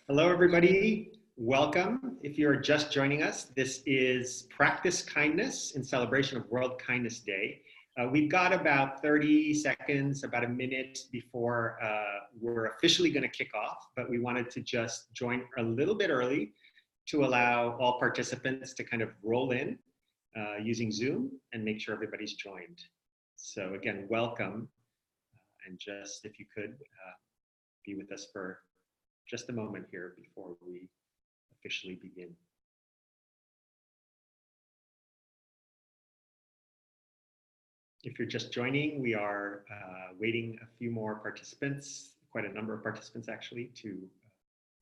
Hello, everybody. Welcome. If you're just joining us, this is Practice Kindness in celebration of World Kindness Day. We've got about 30 seconds, about a minute before we're officially going to kick off, but we wanted to just join a little bit early to allow all participants to kind of roll in using Zoom and make sure everybody's joined. So again, welcome. And just if you could be with us for just a moment here before we officially begin. If you're just joining, we are waiting a few more participants, quite a number of participants actually, to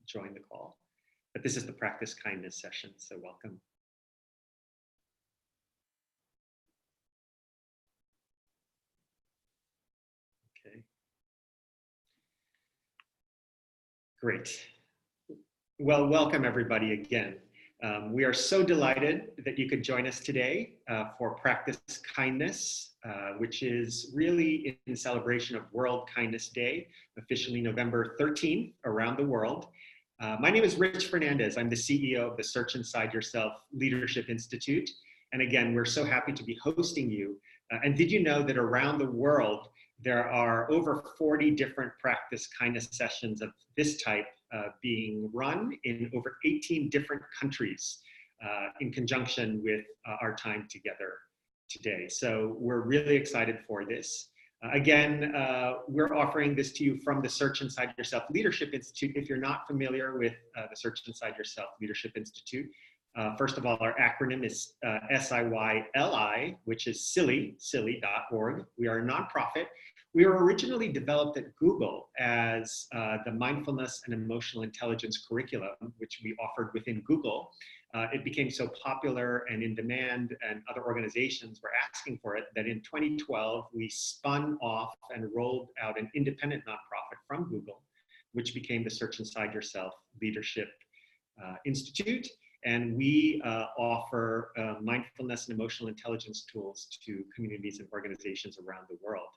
join the call. But this is the Practice Kindness session, so welcome. Okay. Great. Well, welcome everybody again. We are so delighted that you could join us today for Practice Kindness, which is really in celebration of World Kindness Day, officially November 13th around the world. My name is Rich Fernandez. I'm the CEO of the Search Inside Yourself Leadership Institute. And again, we're so happy to be hosting you. And did you know that around the world, there are over 40 different practice kindness sessions of this type being run in over 18 different countries in conjunction with our time together today. So we're really excited for this. Again, we're offering this to you from the Search Inside Yourself Leadership Institute. If you're not familiar with the Search Inside Yourself Leadership Institute, first of all, our acronym is SIYLI, which is silly.org. We are a nonprofit. We were originally developed at Google as the mindfulness and emotional intelligence curriculum, which we offered within Google. It became so popular and in demand, and other organizations were asking for it, that in 2012, we spun off and rolled out an independent nonprofit from Google, which became the Search Inside Yourself Leadership Institute. And we offer mindfulness and emotional intelligence tools to communities and organizations around the world.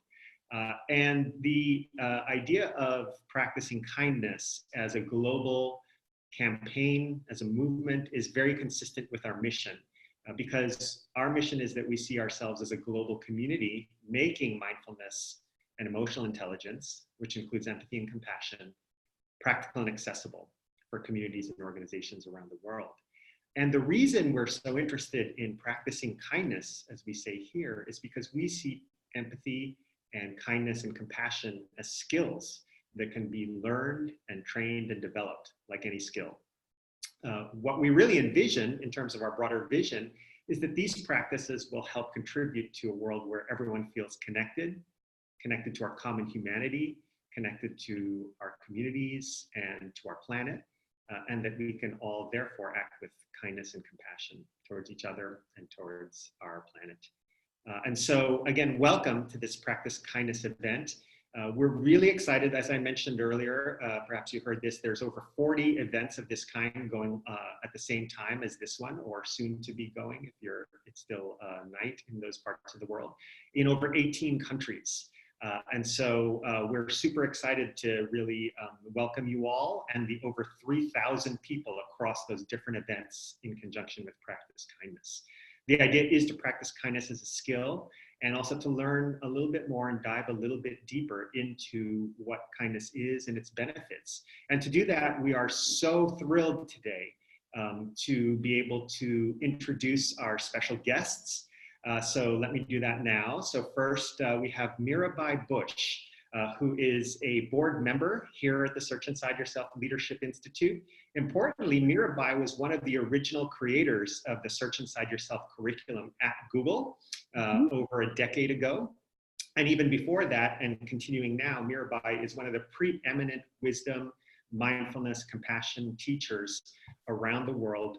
And the idea of practicing kindness as a global campaign, as a movement, is very consistent with our mission, because our mission is that we see ourselves as a global community making mindfulness and emotional intelligence, which includes empathy and compassion, practical and accessible for communities and organizations around the world. And the reason we're so interested in practicing kindness, as we say here, is because we see empathy and kindness and compassion as skills that can be learned and trained and developed like any skill. What we really envision in terms of our broader vision is that these practices will help contribute to a world where everyone feels connected to our common humanity, connected to our communities and to our planet, and that we can all therefore act with kindness and compassion towards each other and towards our planet. And so again, welcome to this Practice Kindness event. We're really excited, as I mentioned earlier, perhaps you heard this, there's over 40 events of this kind going at the same time as this one, or soon to be going if it's still night in those parts of the world, in over 18 countries. And so we're super excited to really welcome you all and the over 3,000 people across those different events in conjunction with Practice Kindness. The idea is to practice kindness as a skill, and also to learn a little bit more and dive a little bit deeper into what kindness is and its benefits. And to do that, we are so thrilled today to be able to introduce our special guests. So let me do that now. So first, we have Mirabai Bush, who is a board member here at the Search Inside Yourself Leadership Institute. Importantly, Mirabai was one of the original creators of the Search Inside Yourself curriculum at Google over a decade ago. And even before that, and continuing now, Mirabai is one of the preeminent wisdom, mindfulness, compassion teachers around the world.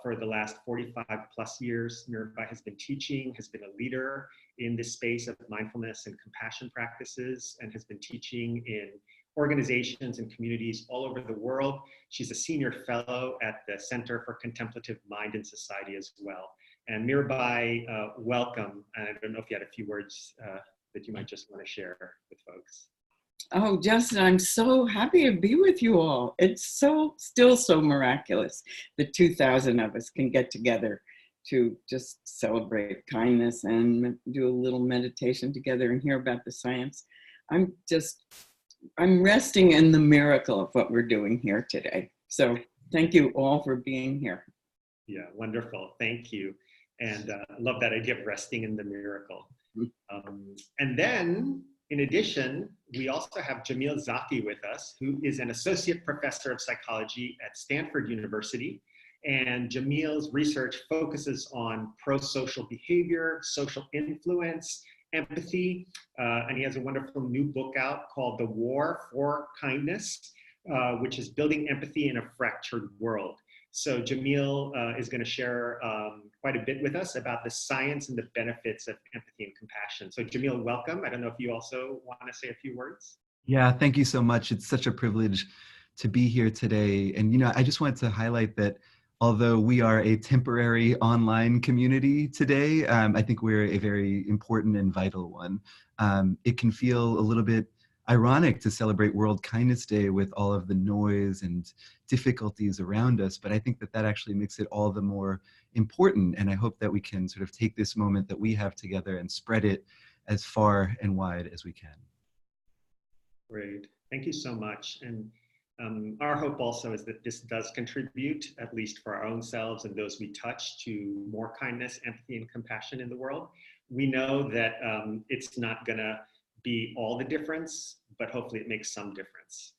For the last 45 plus years, Mirabai has been teaching, has been a leader in this space of mindfulness and compassion practices, and has been teaching in organizations and communities all over the world. She's a senior fellow at the Center for Contemplative Mind and Society as well. And Mirabai, welcome. And I don't know if you had a few words that you might just want to share with folks. Oh, Justin, I'm so happy to be with you all. It's still so miraculous that 2,000 of us can get together to just celebrate kindness and do a little meditation together and hear about the science. I'm just, I'm resting in the miracle of what we're doing here today. So thank you all for being here. Yeah, wonderful. Thank you. And I love that idea of resting in the miracle. And then, in addition, we also have Jamil Zaki with us, who is an associate professor of psychology at Stanford University. And Jamil's research focuses on pro-social behavior, social influence, empathy, and he has a wonderful new book out called The War for Kindness, which is building empathy in a fractured world. So Jamil is going to share quite a bit with us about the science and the benefits of empathy and compassion. So Jamil, welcome. I don't know if you also want to say a few words. Yeah, thank you so much. It's such a privilege to be here today. And, I just wanted to highlight that although we are a temporary online community today, I think we're a very important and vital one. It can feel a little bit ironic to celebrate World Kindness Day with all of the noise and difficulties around us, but I think that that actually makes it all the more important. And I hope that we can sort of take this moment that we have together and spread it as far and wide as we can. Great. Thank you so much. And our hope also is that this does contribute, at least for our own selves and those we touch, to more kindness, empathy, and compassion in the world. We know that it's not going to be all the difference, but hopefully it makes some difference.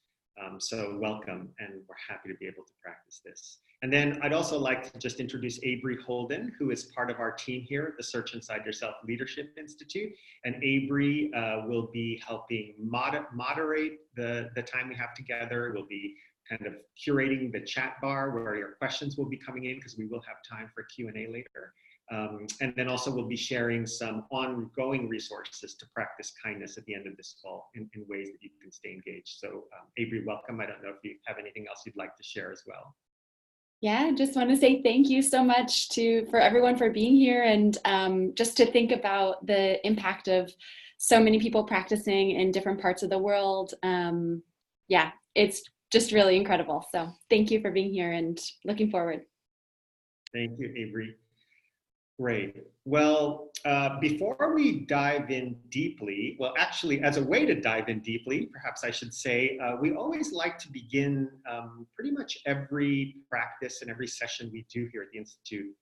So welcome, and we're happy to be able to practice this. And then I'd also like to just introduce Avery Holden, who is part of our team here at the Search Inside Yourself Leadership Institute. And Avery will be helping moderate the time we have together. We'll be kind of curating the chat bar where your questions will be coming in, because we will have time for Q&A later. And then also we'll be sharing some ongoing resources to practice kindness at the end of this call in ways that you can stay engaged. So Avery, welcome. I don't know if you have anything else you'd like to share as well. Yeah, just want to say thank you so much for everyone for being here, and just to think about the impact of so many people practicing in different parts of the world. Yeah, it's just really incredible. So thank you for being here and looking forward. Thank you, Avery. Great. Well, before we dive in deeply, well, actually, as a way to dive in deeply, perhaps I should say, we always like to begin pretty much every practice and every session we do here at the Institute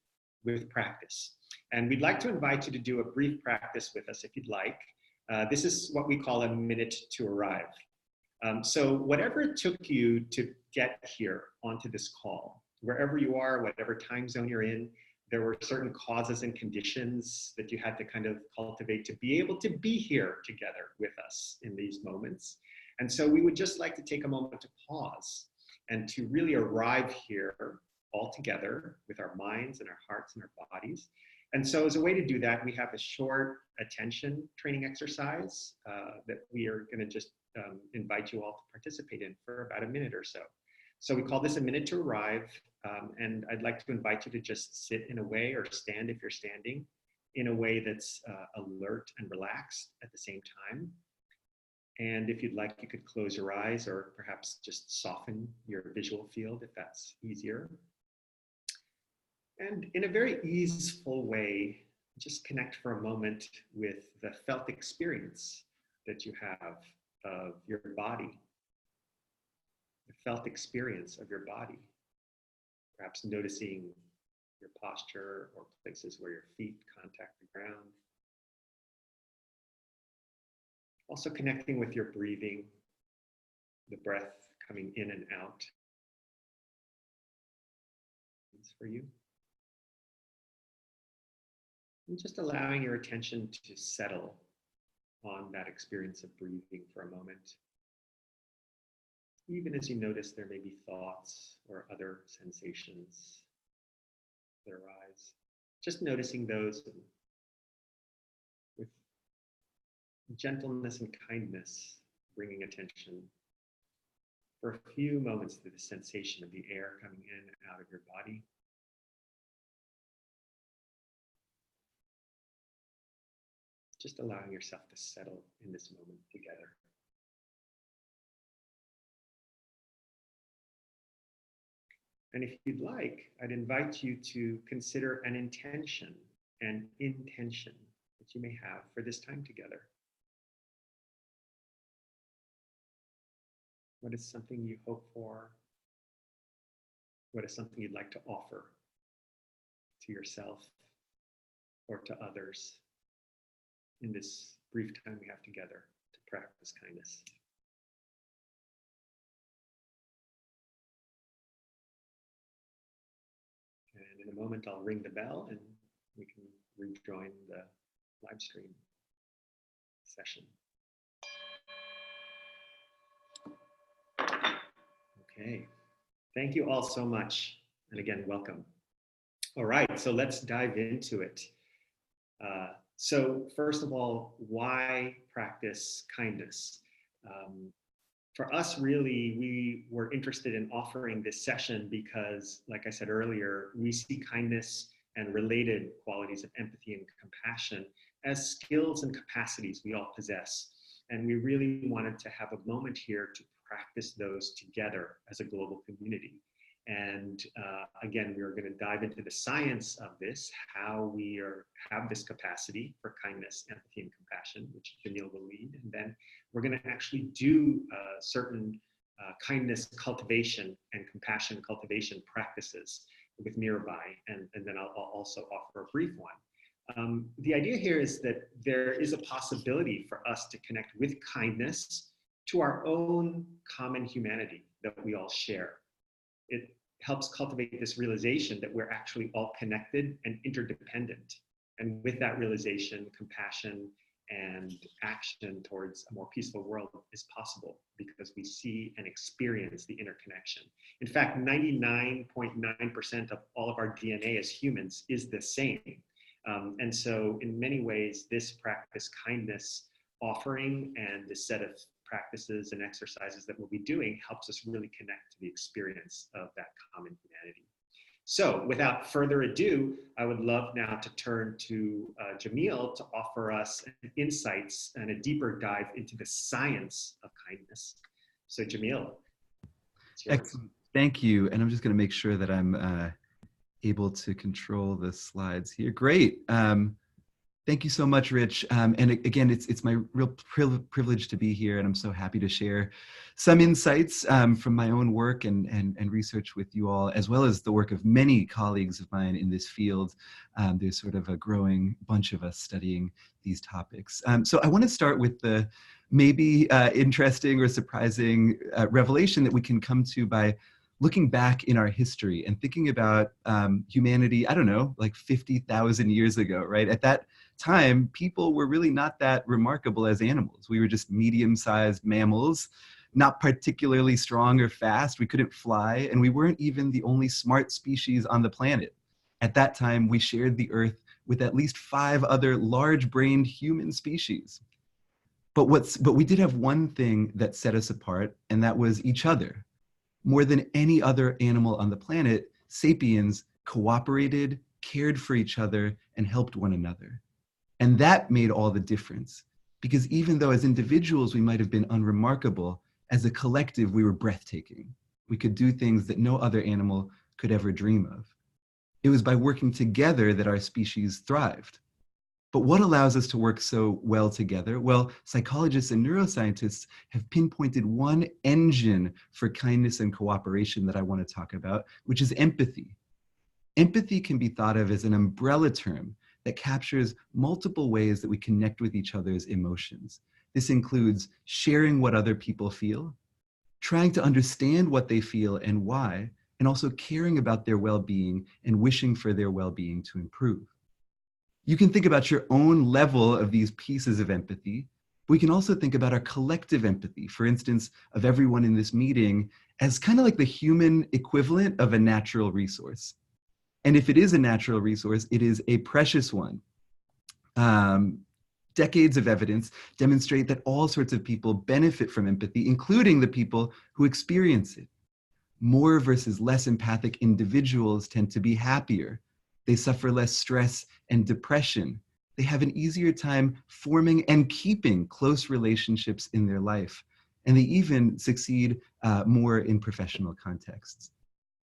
with practice. And we'd like to invite you to do a brief practice with us if you'd like. This is what we call a minute to arrive. So whatever it took you to get here onto this call, wherever you are, whatever time zone you're in, there were certain causes and conditions that you had to kind of cultivate to be able to be here together with us in these moments. And so we would just like to take a moment to pause and to really arrive here all together with our minds and our hearts and our bodies. And so as a way to do that, we have a short attention training exercise that we are going to just invite you all to participate in for about a minute or so. So we call this a minute to arrive. And I'd like to invite you to just sit in a way, or stand if you're standing, in a way that's alert and relaxed at the same time. And if you'd like, you could close your eyes, or perhaps just soften your visual field if that's easier. And in a very easeful way, just connect for a moment with the felt experience that you have of your body, the felt experience of your body. Perhaps noticing your posture or places where your feet contact the ground. Also connecting with your breathing, the breath coming in and out. It's for you. And just allowing your attention to settle on that experience of breathing for a moment. Even as you notice there may be thoughts or other sensations that arise, just noticing those with gentleness and kindness, bringing attention for a few moments to the sensation of the air coming in and out of your body. Just allowing yourself to settle in this moment together. And if you'd like, I'd invite you to consider an intention that you may have for this time together. What is something you hope for? What is something you'd like to offer to yourself or to others in this brief time we have together to practice kindness? And in a moment, I'll ring the bell and we can rejoin the live stream session. Okay, thank you all so much. And again, welcome. All right, so let's dive into it. So first of all, why practice kindness? For us, really, we were interested in offering this session because, like I said earlier, we see kindness and related qualities of empathy and compassion as skills and capacities we all possess. And we really wanted to have a moment here to practice those together as a global community. And again, we are going to dive into the science of this, how we have this capacity for kindness, empathy, and compassion, which Jamil will lead. And then we're going to actually do certain kindness cultivation and compassion cultivation practices with Mirabai. And then I'll also offer a brief one. The idea here is that there is a possibility for us to connect with kindness to our own common humanity that we all share. It helps cultivate this realization that we're actually all connected and interdependent. And with that realization, compassion and action towards a more peaceful world is possible because we see and experience the interconnection. In fact, 99.9% of all of our DNA as humans is the same. And so in many ways, this practice kindness offering and this set of practices and exercises that we'll be doing helps us really connect to the experience of that common humanity. So without further ado, I would love now to turn to Jamil to offer us insights and a deeper dive into the science of kindness. So Jamil, it's yours. Excellent. Thank you. And I'm just going to make sure that I'm able to control the slides here. Great. Thank you so much, Rich. And again, it's my real privilege to be here, and I'm so happy to share some insights from my own work and research with you all, as well as the work of many colleagues of mine in this field. There's sort of a growing bunch of us studying these topics. So I want to start with the maybe interesting or surprising revelation that we can come to by looking back in our history and thinking about humanity, I don't know, like 50,000 years ago, right? At that time, people were really not that remarkable as animals. We were just medium-sized mammals, not particularly strong or fast. We couldn't fly, and we weren't even the only smart species on the planet. At that time, we shared the Earth with at least 5 other large-brained human species. But we did have one thing that set us apart, and that was each other. More than any other animal on the planet, sapiens cooperated, cared for each other, and helped one another. And that made all the difference, because even though as individuals we might have been unremarkable, as a collective we were breathtaking. We could do things that no other animal could ever dream of. It was by working together that our species thrived. But what allows us to work so well together? Well, psychologists and neuroscientists have pinpointed one engine for kindness and cooperation that I want to talk about, which is empathy. Empathy can be thought of as an umbrella term that captures multiple ways that we connect with each other's emotions. This includes sharing what other people feel, trying to understand what they feel and why, and also caring about their well-being and wishing for their well-being to improve. You can think about your own level of these pieces of empathy. We can also think about our collective empathy, for instance, of everyone in this meeting, as kind of like the human equivalent of a natural resource. And if it is a natural resource, it is a precious one. Decades of evidence demonstrate that all sorts of people benefit from empathy, including the people who experience it. More versus less empathic individuals tend to be happier. They suffer less stress and depression. They have an easier time forming and keeping close relationships in their life. And they even succeed more in professional contexts.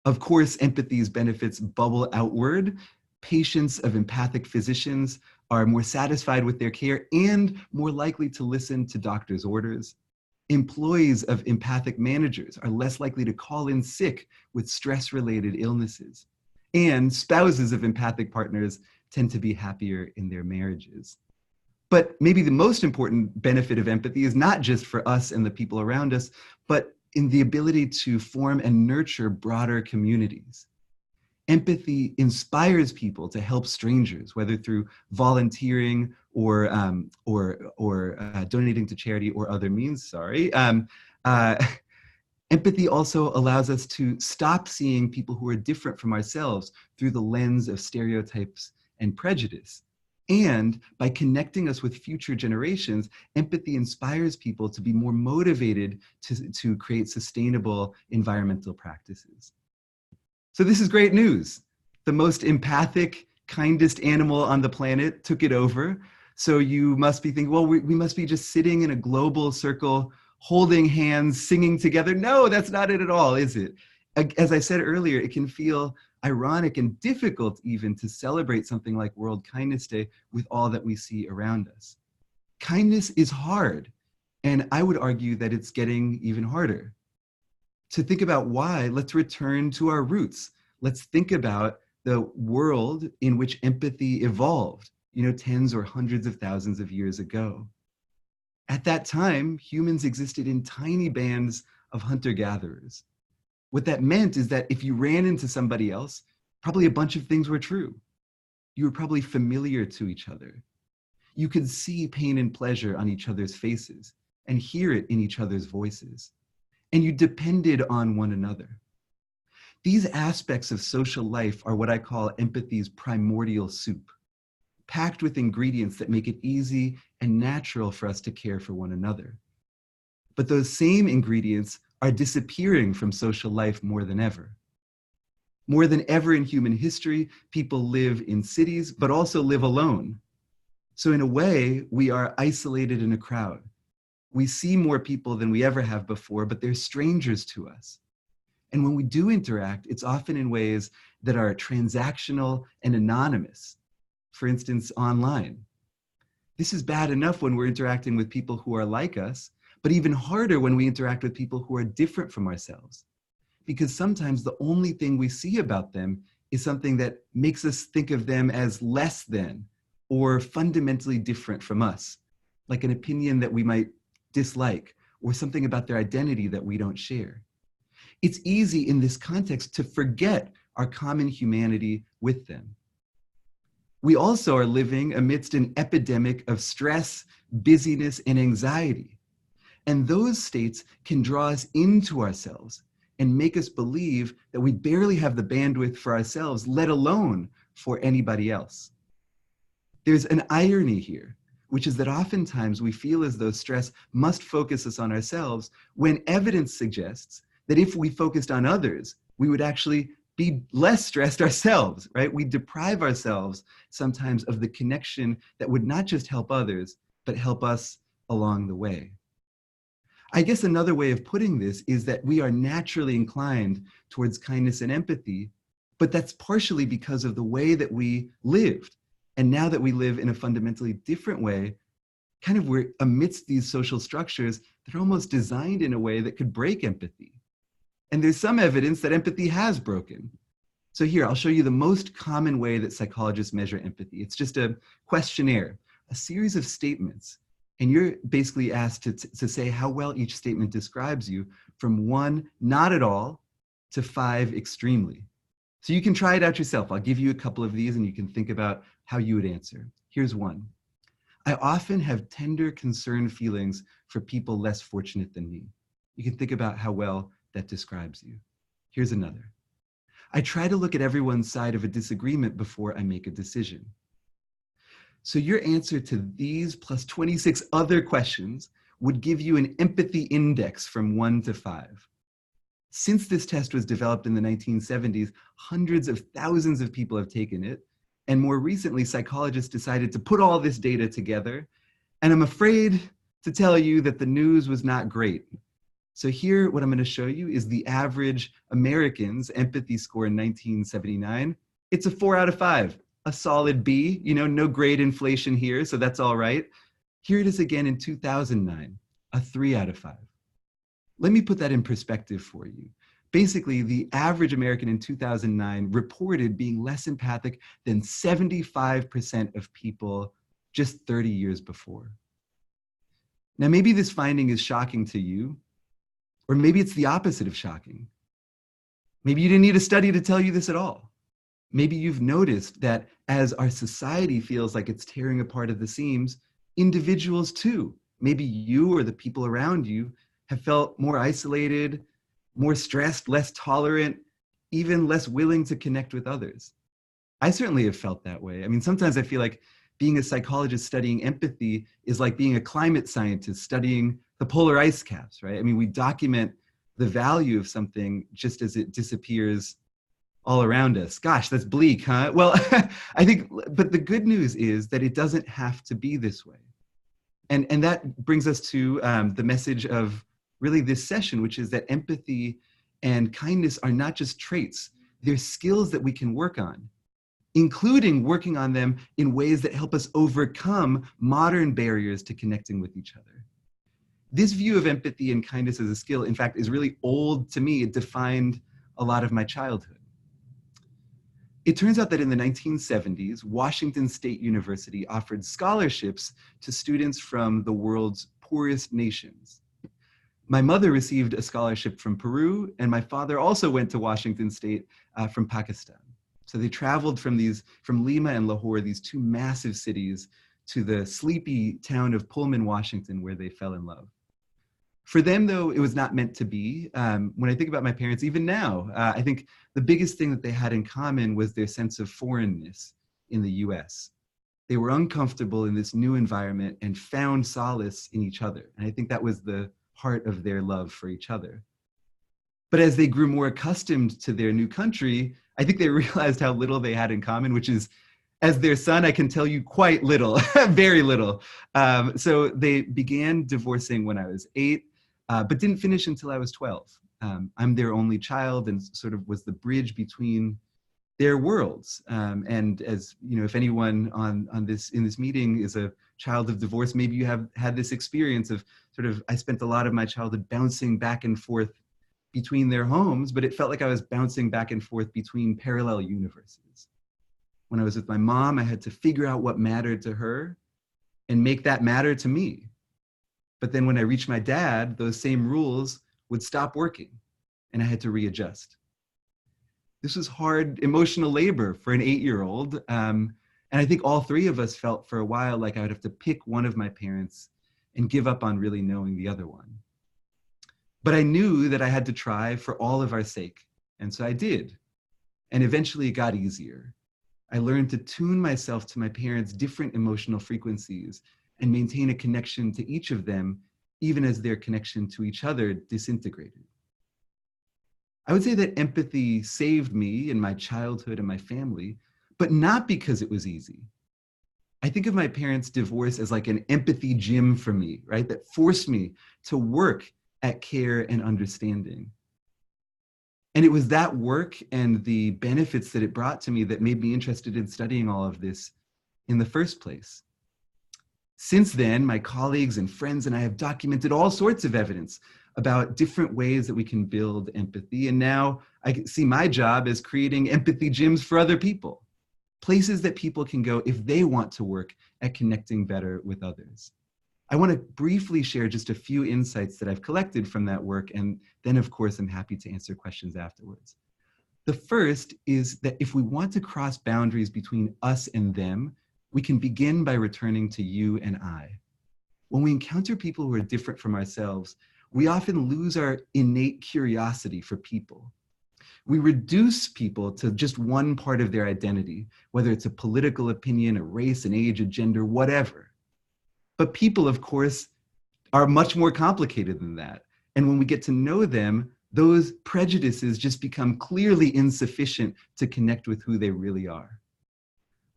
Of course, empathy's benefits bubble outward. Patients of empathic physicians are more satisfied with their care and more likely to listen to doctors' orders. Employees of empathic managers are less likely to call in sick with stress-related illnesses. And spouses of empathic partners tend to be happier in their marriages. But maybe the most important benefit of empathy is not just for us and the people around us, but in the ability to form and nurture broader communities. Empathy inspires people to help strangers, whether through volunteering or donating to charity or other means, Empathy also allows us to stop seeing people who are different from ourselves through the lens of stereotypes and prejudice. And by connecting us with future generations, empathy inspires people to be more motivated to create sustainable environmental practices. So this is great news. The most empathic, kindest animal on the planet took it over. So you must be thinking, well, we must be just sitting in a global circle, holding hands, singing together. No, that's not it at all, is it? As I said earlier, it can feel ironic and difficult even to celebrate something like World Kindness Day with all that we see around us. Kindness is hard, and I would argue that it's getting even harder. To think about why, let's return to our roots. Let's think about the world in which empathy evolved, tens or hundreds of thousands of years ago. At that time, humans existed in tiny bands of hunter-gatherers. What that meant is that if you ran into somebody else, probably a bunch of things were true. You were probably familiar to each other. You could see pain and pleasure on each other's faces and hear it in each other's voices. And you depended on one another. These aspects of social life are what I call empathy's primordial soup, packed with ingredients that make it easy and natural for us to care for one another. But those same ingredients are disappearing from social life more than ever. More than ever in human history, people live in cities, but also live alone. So in a way, we are isolated in a crowd. We see more people than we ever have before, but they're strangers to us. And when we do interact, it's often in ways that are transactional and anonymous. For instance, online. This is bad enough when we're interacting with people who are like us, but even harder when we interact with people who are different from ourselves. Because sometimes the only thing we see about them is something that makes us think of them as less than or fundamentally different from us, like an opinion that we might dislike or something about their identity that we don't share. It's easy in this context to forget our common humanity with them. We also are living amidst an epidemic of stress, busyness, and anxiety. And those states can draw us into ourselves and make us believe that we barely have the bandwidth for ourselves, let alone for anybody else. There's an irony here, which is that oftentimes we feel as though stress must focus us on ourselves when evidence suggests that if we focused on others, we would actually be less stressed ourselves, right? We deprive ourselves sometimes of the connection that would not just help others, but help us along the way. I guess another way of putting this is that we are naturally inclined towards kindness and empathy, but that's partially because of the way that we lived. And now that we live in a fundamentally different way, kind of we're amidst these social structures that are almost designed in a way that could break empathy. And there's some evidence that empathy has broken. So here, I'll show you the most common way that psychologists measure empathy. It's just a questionnaire, a series of statements. And you're basically asked to say how well each statement describes you from 1, not at all, to 5, extremely. So you can try it out yourself. I'll give you a couple of these and you can think about how you would answer. Here's one. I often have tender, concerned feelings for people less fortunate than me. You can think about how well that describes you. Here's another. I try to look at everyone's side of a disagreement before I make a decision. So your answer to these plus 26 other questions would give you an empathy index from 1 to 5. Since this test was developed in the 1970s, hundreds of thousands of people have taken it. And more recently, psychologists decided to put all this data together. And I'm afraid to tell you that the news was not great. So here, what I'm going to show you is the average American's empathy score in 1979. It's a 4 out of 5, a solid B, no grade inflation here, so that's all right. Here it is again in 2009, a 3 out of 5. Let me put that in perspective for you. Basically, the average American in 2009 reported being less empathic than 75% of people just 30 years before. Now, maybe this finding is shocking to you, or maybe it's the opposite of shocking. Maybe you didn't need a study to tell you this at all. Maybe you've noticed that as our society feels like it's tearing apart at the seams, individuals too, maybe you or the people around you, have felt more isolated, more stressed, less tolerant, even less willing to connect with others. I certainly have felt that way. I mean, sometimes I feel like being a psychologist studying empathy is like being a climate scientist studying the polar ice caps, right? I mean, we document the value of something just as it disappears all around us. Gosh, that's bleak, huh? Well, I think, but the good news is that it doesn't have to be this way. And that brings us to the message of really this session, which is that empathy and kindness are not just traits, they're skills that we can work on, including working on them in ways that help us overcome modern barriers to connecting with each other. This view of empathy and kindness as a skill, in fact, is really old to me. It defined a lot of my childhood. It turns out that in the 1970s, Washington State University offered scholarships to students from the world's poorest nations. My mother received a scholarship from Peru, and my father also went to Washington State from Pakistan. So they traveled from Lima and Lahore, these two massive cities, to the sleepy town of Pullman, Washington, where they fell in love. For them, though, it was not meant to be. When I think about my parents, even now, I think the biggest thing that they had in common was their sense of foreignness in the US. They were uncomfortable in this new environment and found solace in each other. And I think that was the heart of their love for each other. But as they grew more accustomed to their new country, I think they realized how little they had in common, which is, as their son, I can tell you quite little, very little. So they began divorcing when I was 8, but didn't finish until I was 12. I'm their only child and sort of was the bridge between their worlds. And as you know, if anyone in this meeting is a child of divorce, maybe you have had this experience of sort of, I spent a lot of my childhood bouncing back and forth between their homes, but it felt like I was bouncing back and forth between parallel universes. When I was with my mom, I had to figure out what mattered to her and make that matter to me. But then when I reached my dad, those same rules would stop working and I had to readjust. This was hard emotional labor for an 8-year-old. And I think all three of us felt for a while like I would have to pick one of my parents and give up on really knowing the other one. But I knew that I had to try for all of our sake. And so I did. And eventually it got easier. I learned to tune myself to my parents' different emotional frequencies and maintain a connection to each of them, even as their connection to each other disintegrated. I would say that empathy saved me in my childhood and my family, but not because it was easy. I think of my parents' divorce as like an empathy gym for me, right? That forced me to work at care and understanding. And it was that work and the benefits that it brought to me that made me interested in studying all of this in the first place. Since then, my colleagues and friends and I have documented all sorts of evidence about different ways that we can build empathy. And now I see my job as creating empathy gyms for other people, places that people can go if they want to work at connecting better with others. I want to briefly share just a few insights that I've collected from that work, and then of course I'm happy to answer questions afterwards. The first is that if we want to cross boundaries between us and them, we can begin by returning to you and I. When we encounter people who are different from ourselves, we often lose our innate curiosity for people. We reduce people to just one part of their identity, whether it's a political opinion, a race, an age, a gender, whatever. But people, of course, are much more complicated than that. And when we get to know them, those prejudices just become clearly insufficient to connect with who they really are.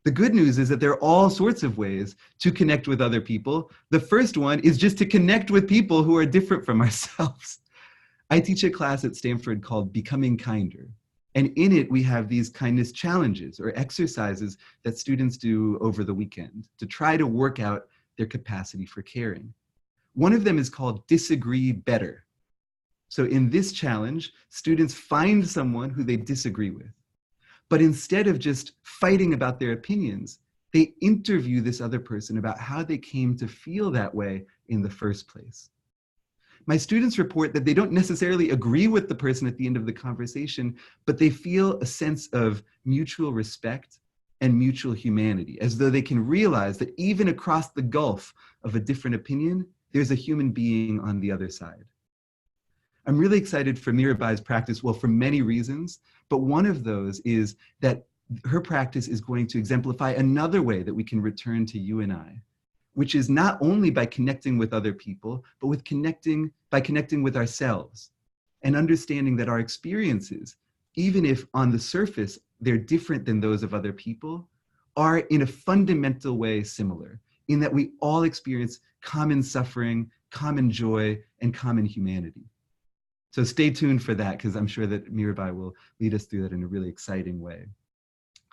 The good news is that there are all sorts of ways to connect with other people. The first one is just to connect with people who are different from ourselves. I teach a class at Stanford called Becoming Kinder. And in it, we have these kindness challenges or exercises that students do over the weekend to try to work out their capacity for caring. One of them is called Disagree Better. So in this challenge, students find someone who they disagree with. But instead of just fighting about their opinions, they interview this other person about how they came to feel that way in the first place. My students report that they don't necessarily agree with the person at the end of the conversation, but they feel a sense of mutual respect and mutual humanity, as though they can realize that even across the gulf of a different opinion, there's a human being on the other side. I'm really excited for Mirabai's practice, well, for many reasons, but one of those is that her practice is going to exemplify another way that we can return to you and I, which is not only by connecting with other people, but by connecting with ourselves and understanding that our experiences, even if on the surface they're different than those of other people, are in a fundamental way similar, in that we all experience common suffering, common joy, and common humanity. So stay tuned for that, because I'm sure that Mirabai will lead us through that in a really exciting way.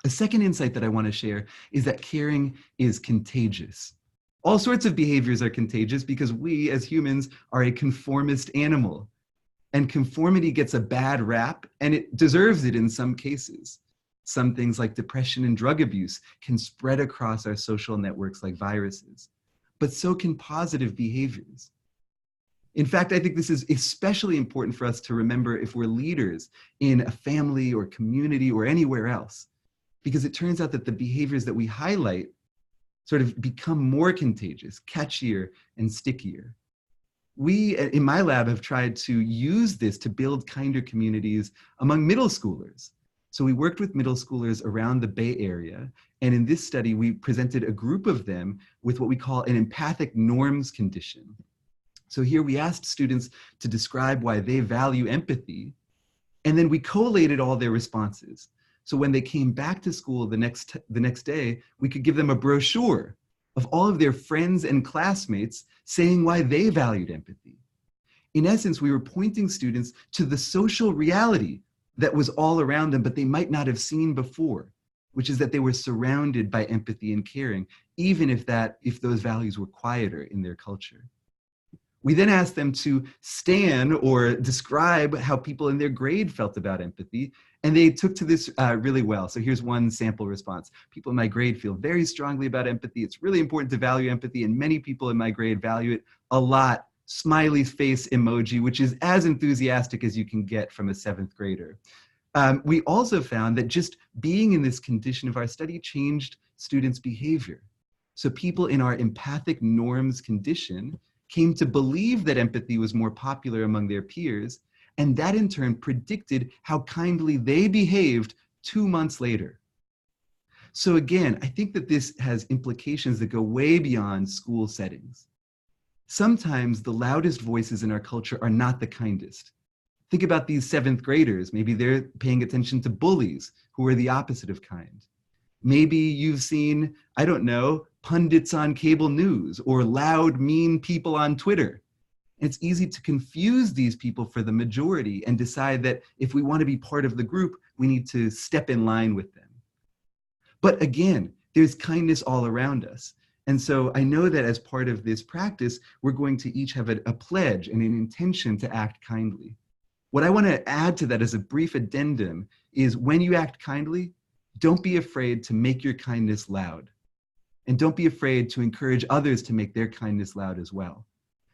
A second insight that I want to share is that caring is contagious. All sorts of behaviors are contagious because we as humans are a conformist animal, and conformity gets a bad rap, and it deserves it in some cases. Some things like depression and drug abuse can spread across our social networks like viruses, but so can positive behaviors. In fact, I think this is especially important for us to remember if we're leaders in a family or community or anywhere else, because it turns out that the behaviors that we highlight sort of become more contagious, catchier, and stickier. We, in my lab, have tried to use this to build kinder communities among middle schoolers. So we worked with middle schoolers around the Bay Area, and in this study, we presented a group of them with what we call an empathic norms condition. So here we asked students to describe why they value empathy, and then we collated all their responses. So when they came back to school the next day, we could give them a brochure of all of their friends and classmates saying why they valued empathy. In essence, we were pointing students to the social reality that was all around them, but they might not have seen before, which is that they were surrounded by empathy and caring, even if those values were quieter in their culture. We then asked them to stand or describe how people in their grade felt about empathy, and they took to this really well. So here's one sample response. People in my grade feel very strongly about empathy. It's really important to value empathy, and many people in my grade value it a lot. Smiley face emoji, which is as enthusiastic as you can get from a 7th grader. We also found that just being in this condition of our study changed students' behavior. So people in our empathic norms condition came to believe that empathy was more popular among their peers, and that in turn predicted how kindly they behaved 2 months later. So again, I think that this has implications that go way beyond school settings. Sometimes the loudest voices in our culture are not the kindest. Think about these 7th graders. Maybe they're paying attention to bullies who are the opposite of kind. Maybe you've seen, I don't know, pundits on cable news or loud, mean people on Twitter. And it's easy to confuse these people for the majority and decide that if we want to be part of the group, we need to step in line with them. But again, there's kindness all around us. And so I know that as part of this practice, we're going to each have a pledge and an intention to act kindly. What I want to add to that as a brief addendum is when you act kindly, don't be afraid to make your kindness loud. And don't be afraid to encourage others to make their kindness loud as well.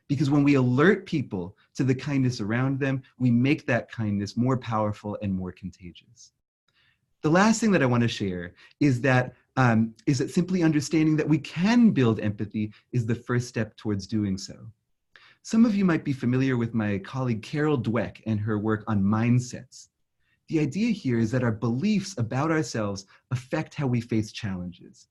Because when we alert people to the kindness around them, we make that kindness more powerful and more contagious. The last thing that I want to share is that simply understanding that we can build empathy is the first step towards doing so. Some of you might be familiar with my colleague Carol Dweck and her work on mindsets. The idea here is that our beliefs about ourselves affect how we face challenges.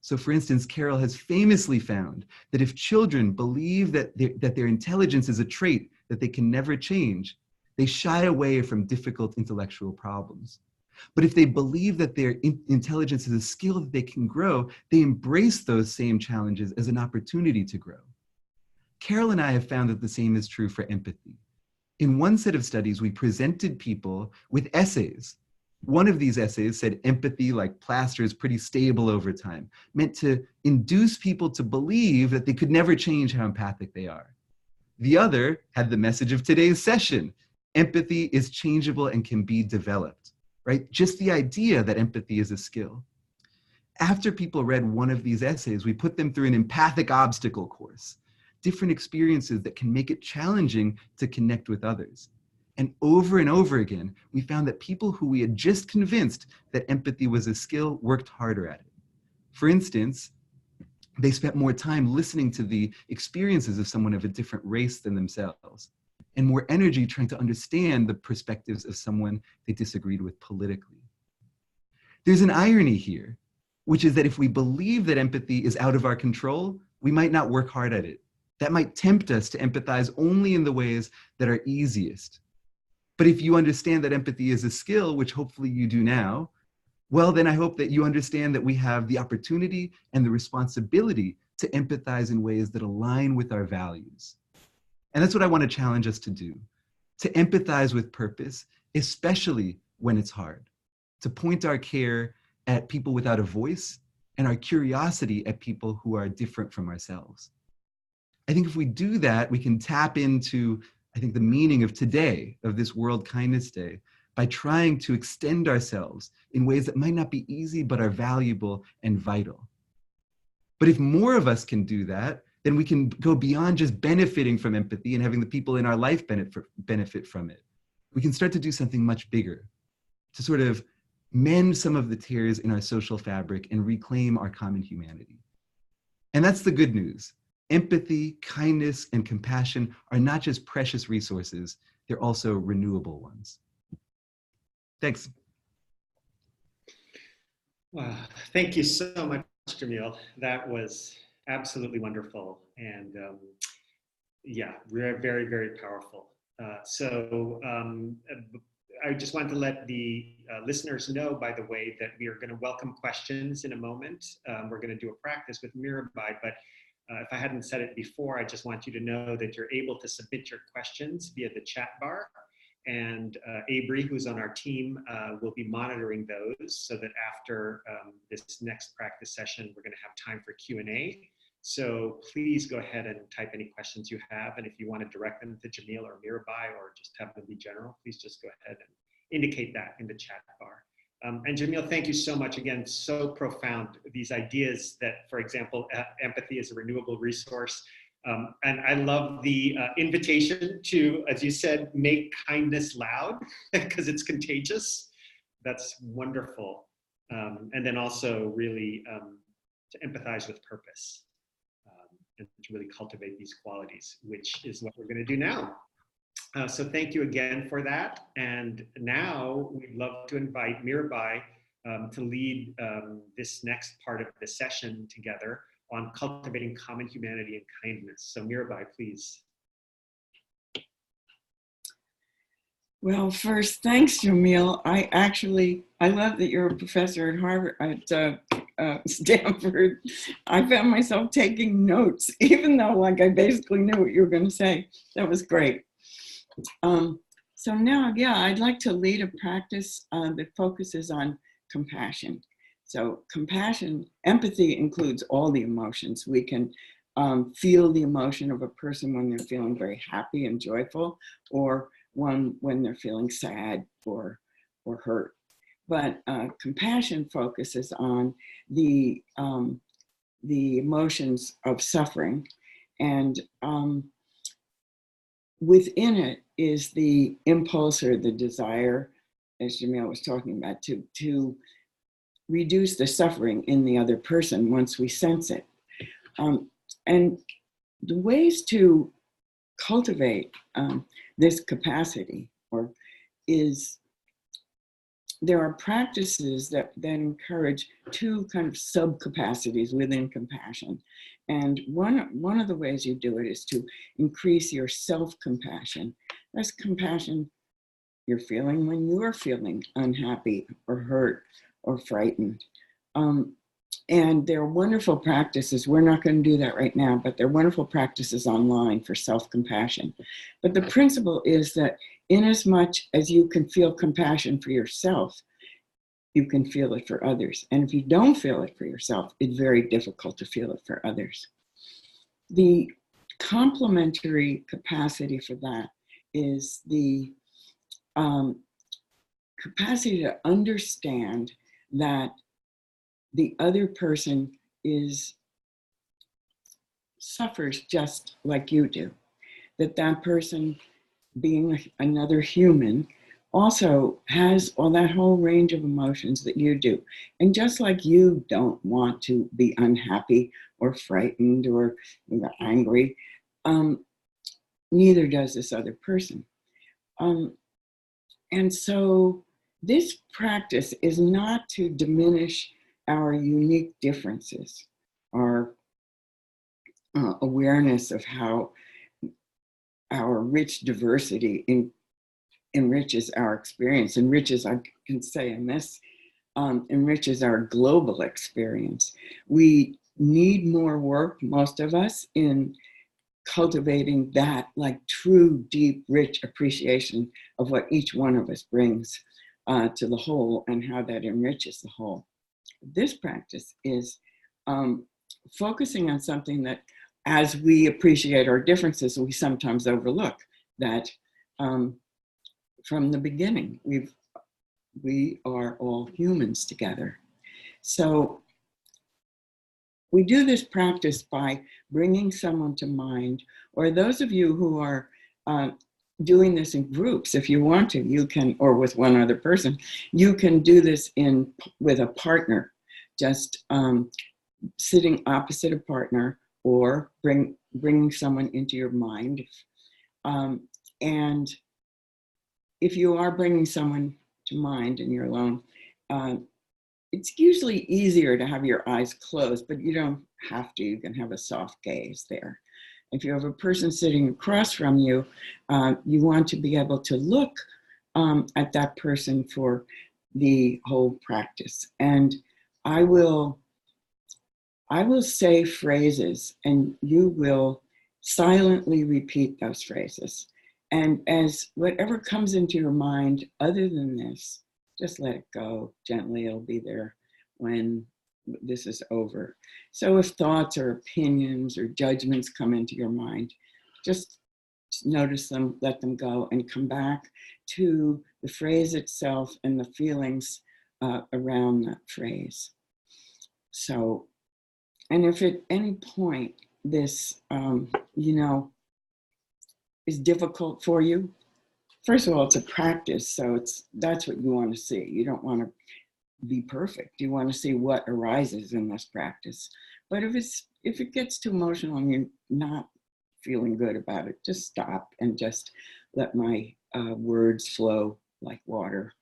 So for instance, Carol has famously found that if children believe that their intelligence is a trait that they can never change, they shy away from difficult intellectual problems. But if they believe that their intelligence is a skill that they can grow, they embrace those same challenges as an opportunity to grow. Carol and I have found that the same is true for empathy. In one set of studies, we presented people with essays. One of these essays said empathy, like plaster, is pretty stable over time, meant to induce people to believe that they could never change how empathic they are. The other had the message of today's session: empathy is changeable and can be developed, right? Just the idea that empathy is a skill. After people read one of these essays, we put them through an empathic obstacle course, different experiences that can make it challenging to connect with others. And over again, we found that people who we had just convinced that empathy was a skill worked harder at it. For instance, they spent more time listening to the experiences of someone of a different race than themselves, and more energy trying to understand the perspectives of someone they disagreed with politically. There's an irony here, which is that if we believe that empathy is out of our control, we might not work hard at it. That might tempt us to empathize only in the ways that are easiest. But if you understand that empathy is a skill, which hopefully you do now, well, then I hope that you understand that we have the opportunity and the responsibility to empathize in ways that align with our values. And that's what I want to challenge us to do: to empathize with purpose, especially when it's hard, to point our care at people without a voice and our curiosity at people who are different from ourselves. I think if we do that, we can tap into, I think, the meaning of today, of this World Kindness Day, by trying to extend ourselves in ways that might not be easy, but are valuable and vital. But if more of us can do that, then we can go beyond just benefiting from empathy and having the people in our life benefit from it. We can start to do something much bigger, to sort of mend some of the tears in our social fabric and reclaim our common humanity. And that's the good news. Empathy, kindness, and compassion are not just precious resources, they're also renewable ones. Thanks. Wow, thank you so much, Jamil. That was absolutely wonderful. And yeah, very, very powerful. I just wanted to let the listeners know, by the way, that we are going to welcome questions in a moment. We're going to do a practice with Mirabai, but if I hadn't said it before, I just want you to know that you're able to submit your questions via the chat bar. And Abri, who's on our team, will be monitoring those so that after this next practice session, we're going to have time for Q&A. So please go ahead and type any questions you have. And if you want to direct them to Jamil or Mirabai, or just have them be general, please just go ahead and indicate that in the chat bar. And Jamil, thank you so much. Again, so profound. These ideas that, for example, empathy is a renewable resource. And I love the invitation to, as you said, make kindness loud because it's contagious. That's wonderful. And then also really to empathize with purpose and to really cultivate these qualities, which is what we're going to do now. So thank you again for that. And now we'd love to invite Mirabai to lead this next part of the session together on cultivating common humanity and kindness. So Mirabai, please. Well, first, thanks, Jamil. I love that you're a professor at Harvard, at Stanford. I found myself taking notes, even though I basically knew what you were going to say. That was great. So now, I'd like to lead a practice that focuses on compassion. So empathy includes all the emotions. We can feel the emotion of a person when they're feeling very happy and joyful, or when they're feeling sad or hurt. But compassion focuses on the emotions of suffering, and within it is the impulse or the desire, as Jamil was talking about, to reduce the suffering in the other person once we sense it. And the ways to cultivate this capacity there are practices that encourage two kind of sub-capacities within compassion. And one of the ways you do it is to increase your self-compassion. That's compassion you're feeling when you're feeling unhappy or hurt or frightened. And there are wonderful practices. We're not going to do that right now, but there are wonderful practices online for self-compassion. But the principle is that inasmuch as you can feel compassion for yourself, you can feel it for others. And if you don't feel it for yourself, it's very difficult to feel it for others. The complementary capacity for that is the capacity to understand that the other person suffers just like you do, that that person, being another human, also has all that whole range of emotions that you do. And just like you don't want to be unhappy or frightened or angry, neither does this other person. And so this practice is not to diminish our unique differences, our awareness of how our rich diversity enriches our experience, enriches, I can say in this, enriches our global experience. We need more work, most of us, in cultivating that like true, deep, rich appreciation of what each one of us brings to the whole and how that enriches the whole. This practice is focusing on something that, as we appreciate our differences, we sometimes overlook that from the beginning, we are all humans together. So we do this practice by bringing someone to mind, or those of you who are doing this in groups, if you want to, you can, or with one other person, you can do this with a partner, just sitting opposite a partner, or bringing someone into your mind. And if you are bringing someone to mind and you're alone, it's usually easier to have your eyes closed, but you don't have to. You can have a soft gaze there. If you have a person sitting across from you, you want to be able to look at that person for the whole practice. And I will say phrases, and you will silently repeat those phrases. And as whatever comes into your mind other than this, just let it go gently. It'll be there when this is over. So if thoughts or opinions or judgments come into your mind, just notice them, let them go, and come back to the phrase itself and the feelings around that phrase. So, and if at any point this, is difficult for you, first of all, it's a practice, so that's what you want to see. You don't want to be perfect. You want to see what arises in this practice. But if it gets too emotional and you're not feeling good about it, just stop and just let my words flow like water.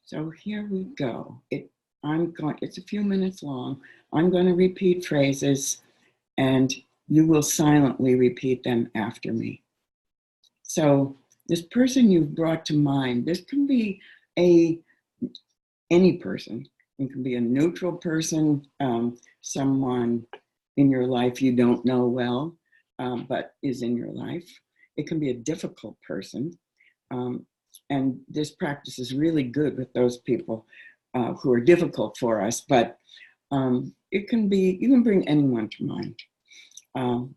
So here we go. It's a few minutes long. I'm going to repeat phrases, and you will silently repeat them after me. So this person you've brought to mind, this can be any person. It can be a neutral person, someone in your life you don't know well, but is in your life. It can be a difficult person. And this practice is really good with those people who are difficult for us, but you can bring anyone to mind.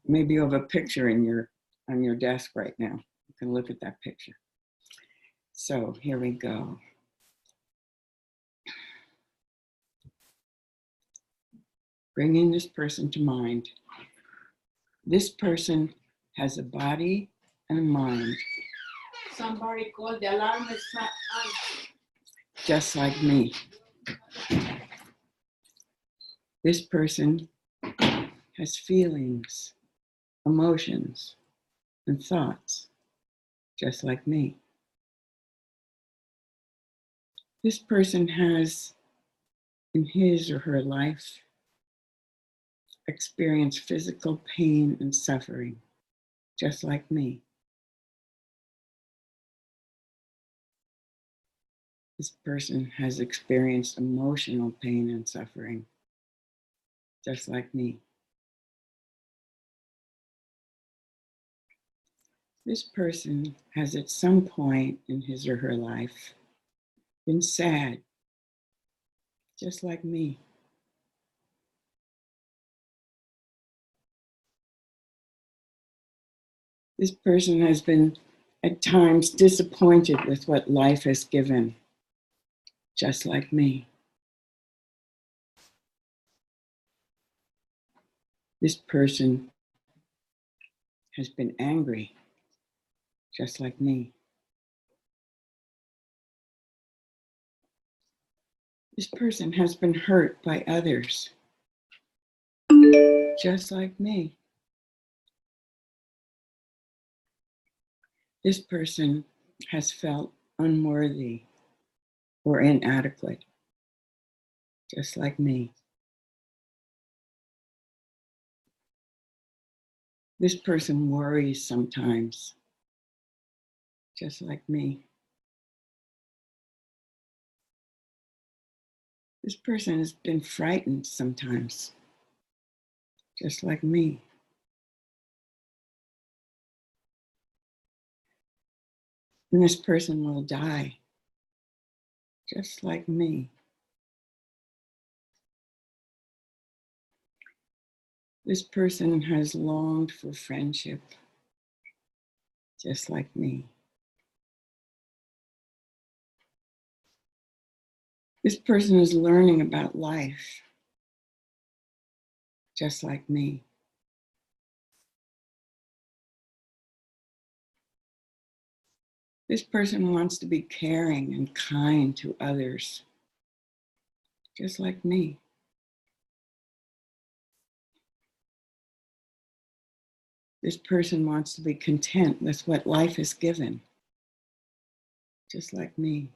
Maybe you have a picture on your desk right now. You can look at that picture. So here we go. Bringing this person to mind. This person has a body and a mind. Somebody called, the alarm is not on. Just like me. This person has feelings, emotions, and thoughts, just like me. This person has, in his or her life, experienced physical pain and suffering, just like me. This person has experienced emotional pain and suffering, just like me. This person has at some point in his or her life been sad, just like me. This person has been at times disappointed with what life has given, just like me. This person has been angry, just like me. This person has been hurt by others, just like me. This person has felt unworthy or inadequate, just like me. This person worries sometimes, just like me. This person has been frightened sometimes, just like me. And this person will die, just like me. This person has longed for friendship, just like me. This person is learning about life, just like me. This person wants to be caring and kind to others, just like me. This person wants to be content with what life has given, just like me.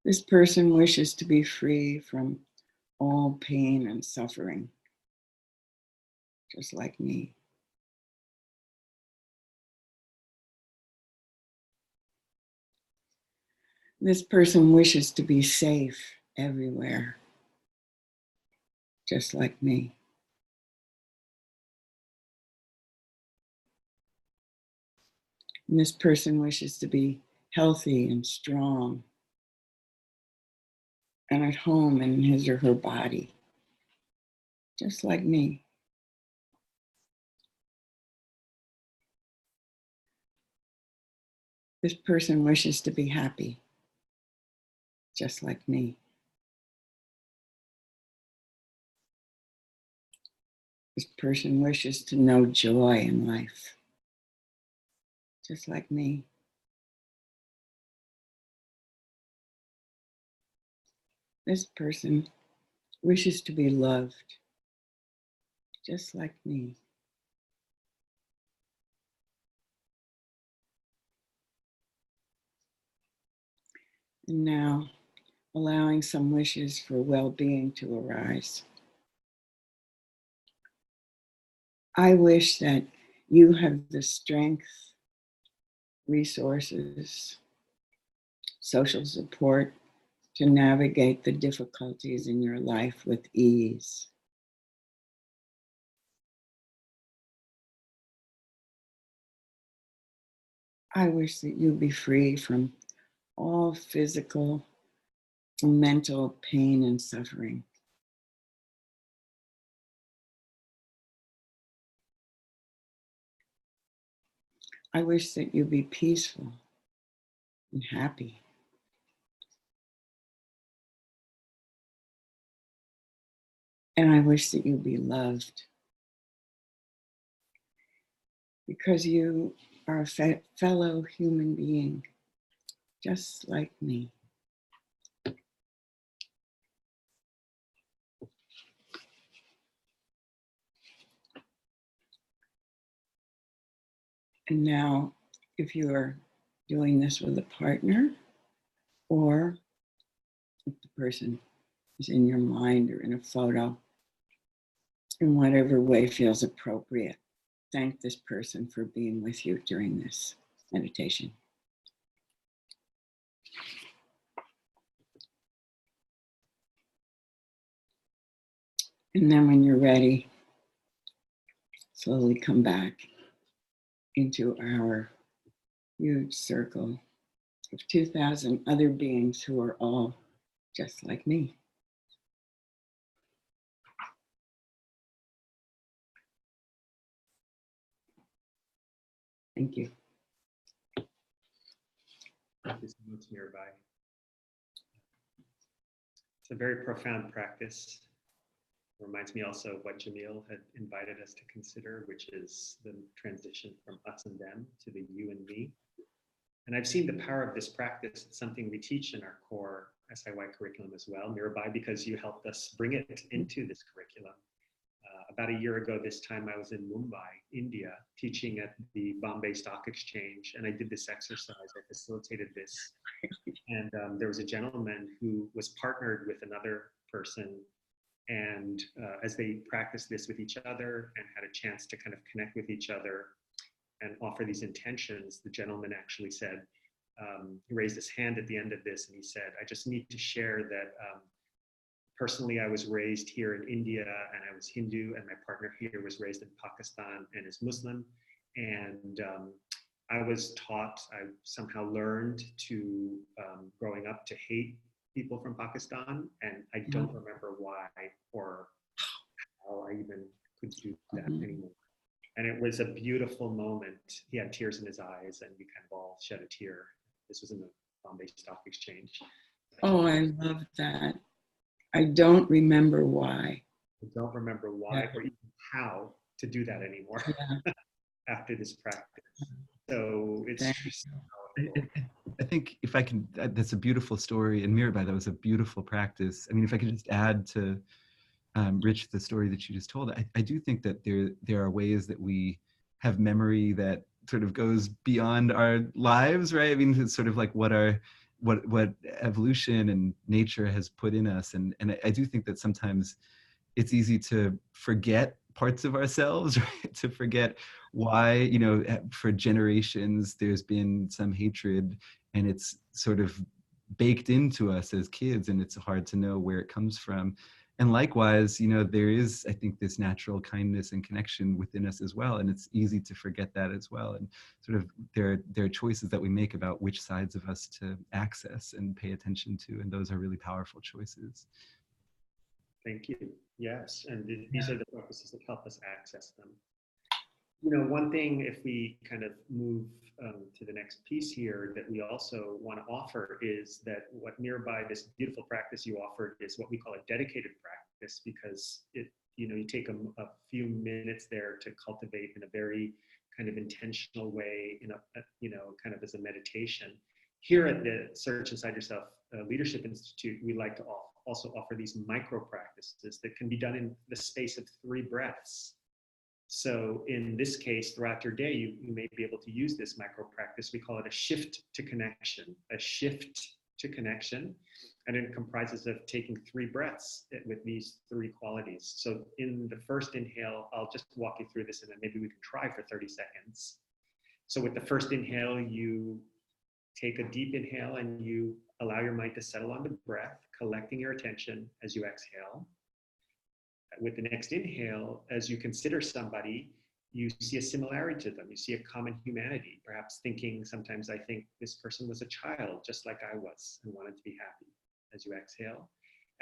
This person wishes to be free from all pain and suffering, just like me. This person wishes to be safe everywhere, just like me. And this person wishes to be healthy and strong and at home in his or her body, just like me. This person wishes to be happy, just like me. This person wishes to know joy in life, just like me. This person wishes to be loved, just like me. And now, allowing some wishes for well-being to arise. I wish that you have the strength, resources, social support to navigate the difficulties in your life with ease. I wish that you be free from all physical and mental pain and suffering. I wish that you be peaceful and happy. And I wish that you be loved because you are a fellow human being, just like me. And now, if you are doing this with a partner, or if the person is in your mind or in a photo, in whatever way feels appropriate, thank this person for being with you during this meditation. And then when you're ready, slowly come back into our huge circle of 2,000 other beings who are all just like me. Thank you. Thank you so much, Mirabai. It's a very profound practice. It reminds me also of what Jamil had invited us to consider, which is the transition from us and them to the you and me. And I've seen the power of this practice. It's something we teach in our core SIY curriculum as well, Mirabai, because you helped us bring it into this curriculum. About a year ago this time, I was in Mumbai, India, teaching at the Bombay Stock Exchange, and I did this exercise. I facilitated this. And there was a gentleman who was partnered with another person. And as they practiced this with each other and had a chance to kind of connect with each other and offer these intentions, the gentleman actually said, he raised his hand at the end of this and he said, I just need to share that personally, I was raised here in India and I was Hindu, and my partner here was raised in Pakistan and is Muslim. And I was taught, I somehow learned to, growing up, to hate people from Pakistan, and I don't remember why or how I even could do that anymore. And it was a beautiful moment. He had tears in his eyes and we kind of all shed a tear. This was in the Bombay Stock Exchange. Oh, I love that. I don't remember why. I don't remember why or even how to do that anymore after this practice. So it's just powerful. I think if I can, that's a beautiful story. And Mirabai, that was a beautiful practice. I mean, if I could just add to Rich, the story that you just told, I do think that there are ways that we have memory that sort of goes beyond our lives, right? I mean, it's sort of like what evolution and nature has put in us. And I do think that sometimes it's easy to forget parts of ourselves, right? To forget why, you know, for generations there's been some hatred and it's sort of baked into us as kids and it's hard to know where it comes from. And likewise, you know, there is, I think, this natural kindness and connection within us as well. And it's easy to forget that as well. And sort of there are choices that we make about which sides of us to access and pay attention to. And those are really powerful choices. Thank you. Yes. And these are the practices that help us access them. You know, one thing, if we kind of move to the next piece here, that we also want to offer is that what Mirabai, this beautiful practice you offered, is what we call a dedicated practice, because it, you know, you take a few minutes there to cultivate in a very kind of intentional way, in a you know, kind of as a meditation. Here at the Search Inside Yourself Leadership Institute, we like to also offer these micro practices that can be done in the space of 3 breaths. So in this case, throughout your day, you may be able to use this micro practice. We call it a shift to connection, a shift to connection. And it comprises of taking 3 breaths with these 3 qualities. So in the first inhale, I'll just walk you through this and then maybe we can try for 30 seconds. So with the first inhale, you take a deep inhale and you allow your mind to settle on the breath, collecting your attention as you exhale. With the next inhale, as you consider somebody, you see a similarity to them. You see a common humanity, perhaps thinking, sometimes I think this person was a child, just like I was, and wanted to be happy, as you exhale.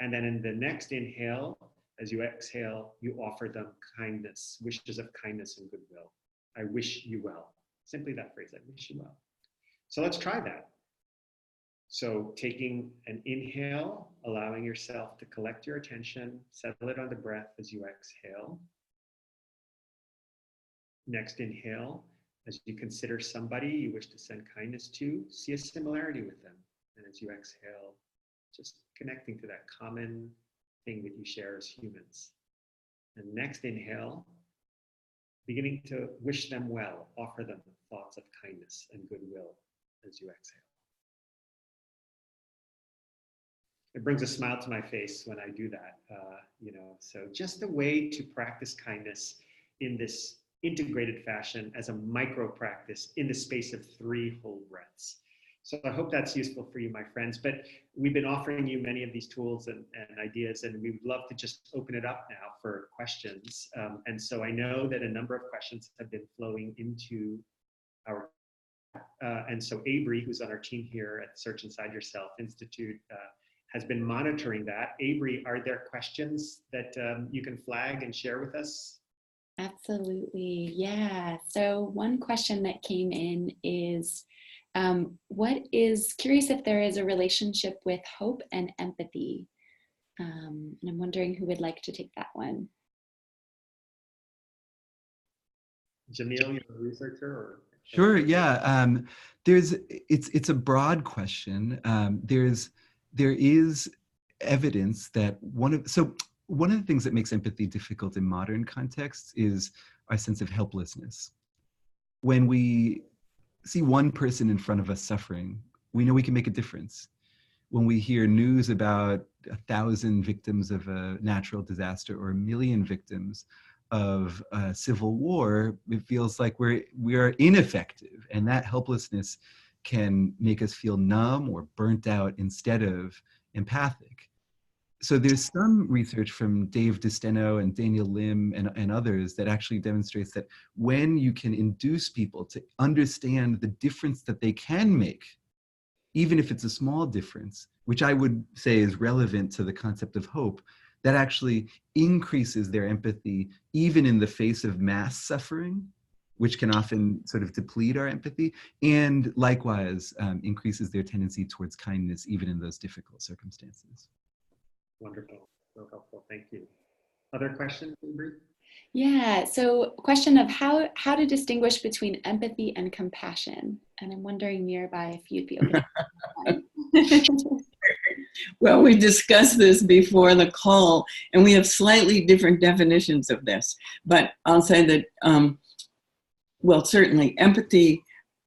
And then in the next inhale, as you exhale, you offer them kindness, wishes of kindness and goodwill. I wish you well. Simply that phrase, I wish you well. So let's try that. So taking an inhale, allowing yourself to collect your attention, settle it on the breath as you exhale. Next inhale, as you consider somebody you wish to send kindness to, see a similarity with them. And as you exhale, just connecting to that common thing that you share as humans. And next inhale, beginning to wish them well, offer them thoughts of kindness and goodwill as you exhale. It brings a smile to my face when I do that, you know, so just a way to practice kindness in this integrated fashion as a micro practice in the space of 3 whole breaths. So I hope that's useful for you, my friends. But we've been offering you many of these tools and ideas, and we would love to just open it up now for questions. And so I know that a number of questions have been flowing into our and so Avery, who's on our team here at Search Inside Yourself Institute, has been monitoring that. Avery, are there questions that you can flag and share with us? Absolutely, yeah. So one question that came in is, curious if there is a relationship with hope and empathy. And I'm wondering who would like to take that one. Jamil, you're a researcher, or? Sure. Yeah. It's a broad question. There is evidence that one of the things that makes empathy difficult in modern contexts is our sense of helplessness. When we see one person in front of us suffering, we know we can make a difference. When we hear news about 1,000 victims of a natural disaster or 1 million victims of a civil war, it feels like we are ineffective, and that helplessness can make us feel numb or burnt out instead of empathic. So there's some research from Dave DeSteno and Daniel Lim and others that actually demonstrates that when you can induce people to understand the difference that they can make, even if it's a small difference, which I would say is relevant to the concept of hope, that actually increases their empathy, even in the face of mass suffering, which can often sort of deplete our empathy, and likewise increases their tendency towards kindness, even in those difficult circumstances. Wonderful, so helpful, thank you. Other questions, Avery? Yeah, so question of how to distinguish between empathy and compassion. And I'm wondering, Mirabai, if you'd be open to that. Well, we discussed this before the call, and we have slightly different definitions of this. But I'll say that, well, certainly empathy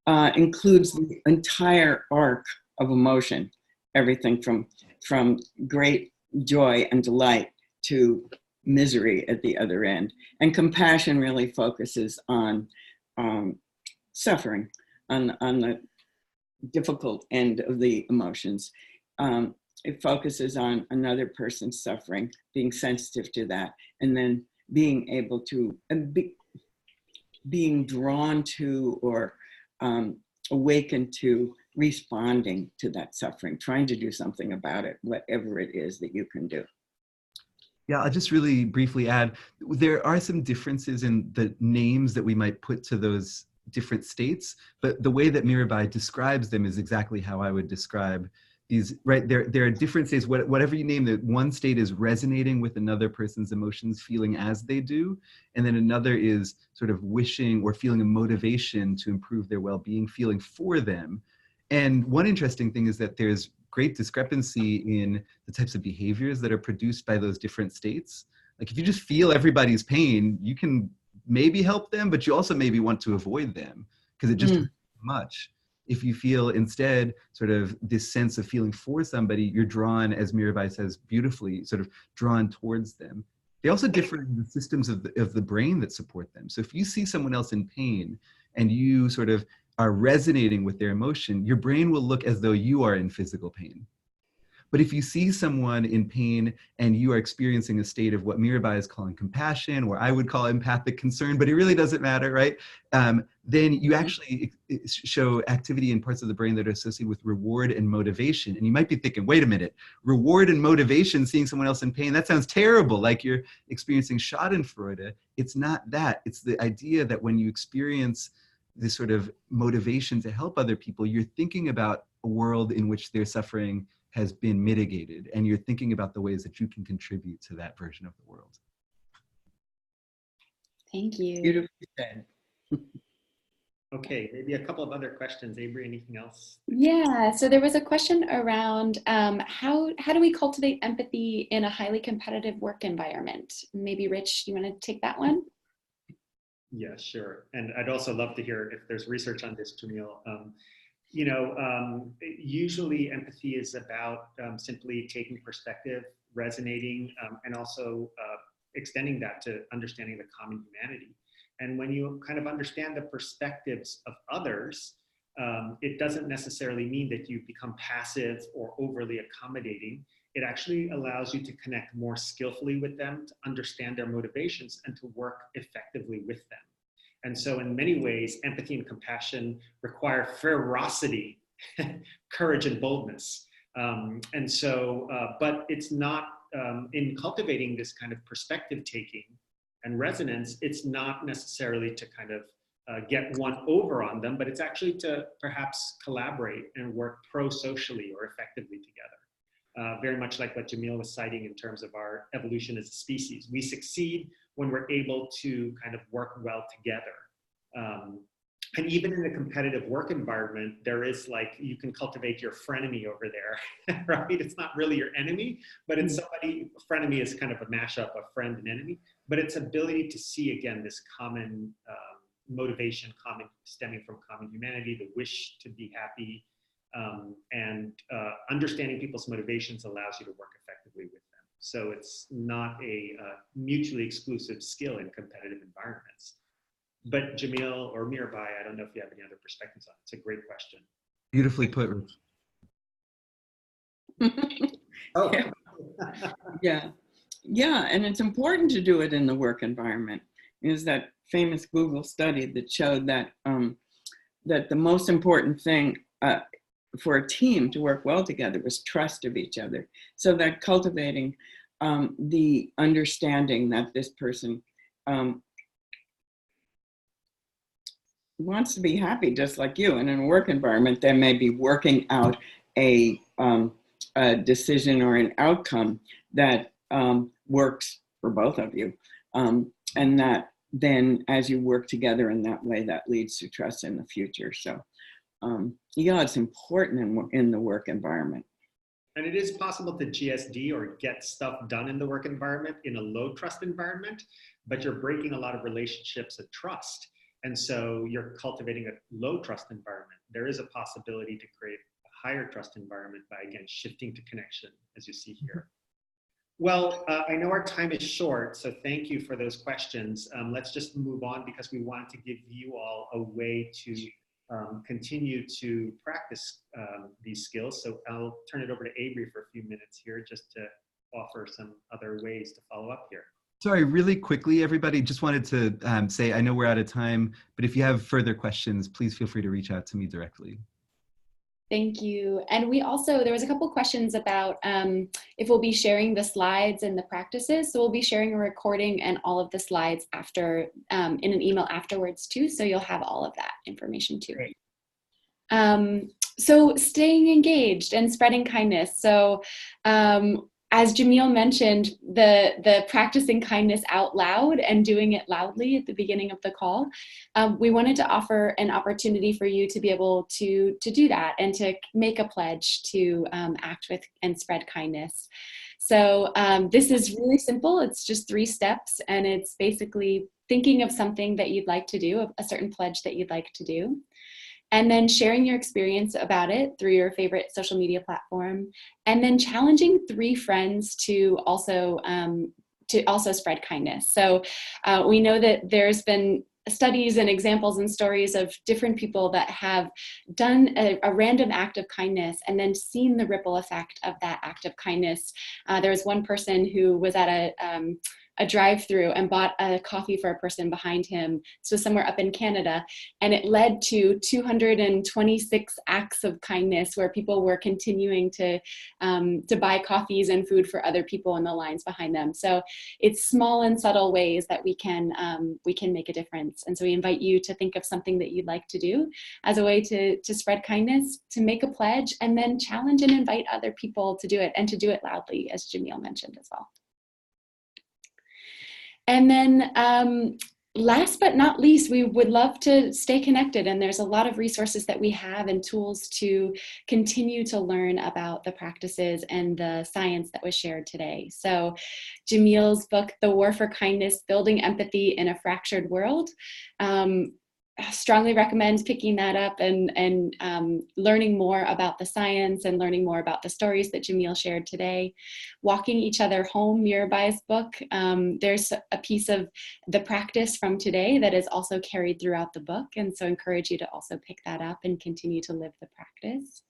includes the entire arc of emotion, everything from great joy and delight to misery at the other end. And compassion really focuses on suffering, on the difficult end of the emotions. It focuses on another person's suffering, being sensitive to that, and then being able to, being drawn to or awakened to responding to that suffering, trying to do something about it, whatever it is that you can do. Yeah, I'll just really briefly add, there are some differences in the names that we might put to those different states, but the way that Mirabai describes them is exactly how I would describe these, right? There are different states, whatever you name it. One state is resonating with another person's emotions, feeling as they do, and then another is sort of wishing or feeling a motivation to improve their well-being, feeling for them. And one interesting thing is that there's great discrepancy in the types of behaviors that are produced by those different states. Like if you just feel everybody's pain, you can maybe help them, but you also maybe want to avoid them because it just hurts too much. If you feel instead sort of this sense of feeling for somebody, you're drawn, as Mirabai says beautifully, sort of drawn towards them. They also differ in the systems of the brain that support them. So if you see someone else in pain and you sort of are resonating with their emotion, your brain will look as though you are in physical pain. But if you see someone in pain and you are experiencing a state of what Mirabai is calling compassion, or I would call empathic concern, but it really doesn't matter, right? Then you actually show activity in parts of the brain that are associated with reward and motivation. And you might be thinking, wait a minute, reward and motivation, seeing someone else in pain, that sounds terrible, like you're experiencing schadenfreude. It's not that. It's the idea that when you experience this sort of motivation to help other people, you're thinking about a world in which their suffering has been mitigated, and you're thinking about the ways that you can contribute to that version of the world. Thank you. Beautifully said. Okay, maybe a couple of other questions. Avery, anything else? Yeah, so there was a question around how do we cultivate empathy in a highly competitive work environment? Maybe Rich, you want to take that one? Yeah, sure. And I'd also love to hear if there's research on this, Jamil. Usually empathy is about simply taking perspective, resonating, and also extending that to understanding the common humanity. And when you kind of understand the perspectives of others, it doesn't necessarily mean that you become passive or overly accommodating. It actually allows you to connect more skillfully with them, to understand their motivations, and to work effectively with them. And so in many ways, empathy and compassion require ferocity, courage and boldness. But it's not, in cultivating this kind of perspective taking and resonance, it's not necessarily to kind of get one over on them, but it's actually to perhaps collaborate and work pro-socially or effectively together. Very much like what Jamil was citing in terms of our evolution as a species. We succeed when we're able to kind of work well together. And even in a competitive work environment, there is like, you can cultivate your frenemy over there, right? It's not really your enemy, but it's somebody, frenemy is kind of a mashup of friend and enemy, but it's ability to see again, this common motivation, stemming from common humanity, the wish to be happy, and understanding people's motivations allows you to work effectively with them. So it's not a mutually exclusive skill in competitive environments. But Jamil or Mirabai, I don't know if you have any other perspectives on it. It's a great question. Beautifully put, Rich. Oh. Yeah, and it's important to do it in the work environment. Is that famous Google study that showed that that the most important thing for a team to work well together was trust of each other. So that cultivating the understanding that this person wants to be happy just like you, and in a work environment they may be working out a decision or an outcome that works for both of you, and that then as you work together in that way, that leads to trust in the future. So yeah, it's important in the work environment. And it is possible to GSD or get stuff done in the work environment in a low trust environment, but you're breaking a lot of relationships of trust. And so you're cultivating a low trust environment. There is a possibility to create a higher trust environment by, again, shifting to connection, as you see here. Well, I know our time is short, so thank you for those questions. Let's just move on because we wanted to give you all a way to continue to practice these skills. So I'll turn it over to Avery for a few minutes here just to offer some other ways to follow up here. Sorry, really quickly, everybody, just wanted to say, I know we're out of time, but if you have further questions, please feel free to reach out to me directly. Thank you. And we also, there was a couple questions about if we'll be sharing the slides and the practices. So we'll be sharing a recording and all of the slides after in an email afterwards too. So you'll have all of that information too. Great. So staying engaged and spreading kindness. So as Jamil mentioned, the practicing kindness out loud and doing it loudly at the beginning of the call, we wanted to offer an opportunity for you to be able to do that and to make a pledge to act with and spread kindness. So this is really simple. It's just 3 steps, and it's basically thinking of something that you'd like to do, a certain pledge that you'd like to do, and then sharing your experience about it through your favorite social media platform, and then challenging 3 friends to also spread kindness. So we know that there's been studies and examples and stories of different people that have done a random act of kindness and then seen the ripple effect of that act of kindness. There was one person who was at a drive-through and bought a coffee for a person behind him. So somewhere up in Canada, and it led to 226 acts of kindness where people were continuing to buy coffees and food for other people in the lines behind them. So it's small and subtle ways that we can make a difference. And so we invite you to think of something that you'd like to do as a way to spread kindness, to make a pledge, and then challenge and invite other people to do it, and to do it loudly, as Jamil mentioned as well. And then last but not least, we would love to stay connected, and there's a lot of resources that we have and tools to continue to learn about the practices and the science that was shared today. So Jamil's book, The War for Kindness, Building Empathy in a Fractured World, strongly recommend picking that up and learning more about the science and learning more about the stories that Jamil shared today. Walking Each Other Home, Mirabai's book. There's a piece of the practice from today that is also carried throughout the book, and so I encourage you to also pick that up and continue to live the practice.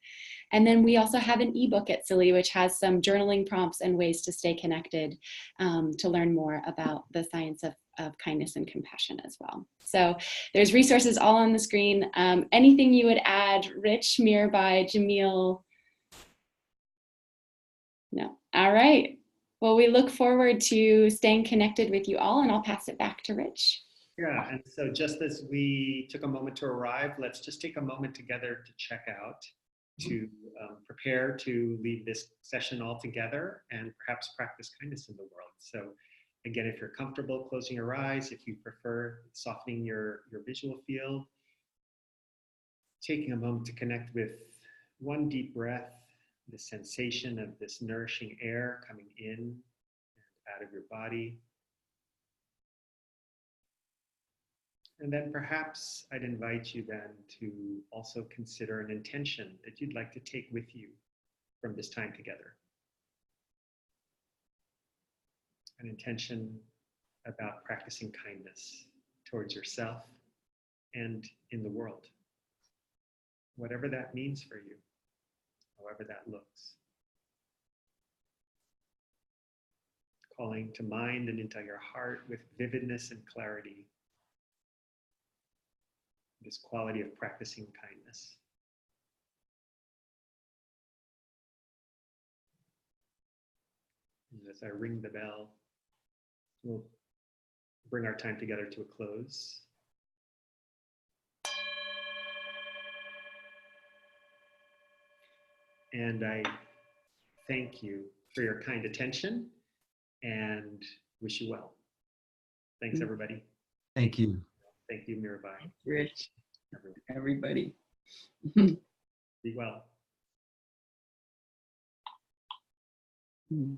And then we also have an ebook at Silly, which has some journaling prompts and ways to stay connected to learn more about the science of kindness and compassion as well. So there's resources all on the screen. Anything you would add, Rich, Mirabai, Jamil? No. All right. Well, we look forward to staying connected with you all, and I'll pass it back to Rich. Yeah, and so just as we took a moment to arrive, let's just take a moment together to check out, to prepare to leave this session all together and perhaps practice kindness in the world. So again, if you're comfortable closing your eyes, if you prefer softening your visual field, taking a moment to connect with one deep breath, the sensation of this nourishing air coming in and out of your body. And then perhaps I'd invite you then to also consider an intention that you'd like to take with you from this time together. An intention about practicing kindness towards yourself and in the world. Whatever that means for you, however that looks. Calling to mind and into your heart with vividness and clarity this quality of practicing kindness. And as I ring the bell, we'll bring our time together to a close. And I thank you for your kind attention and wish you well. Thanks, everybody. Thank you. Thank you, Mirabai. Rich, everybody. Be well. Mm.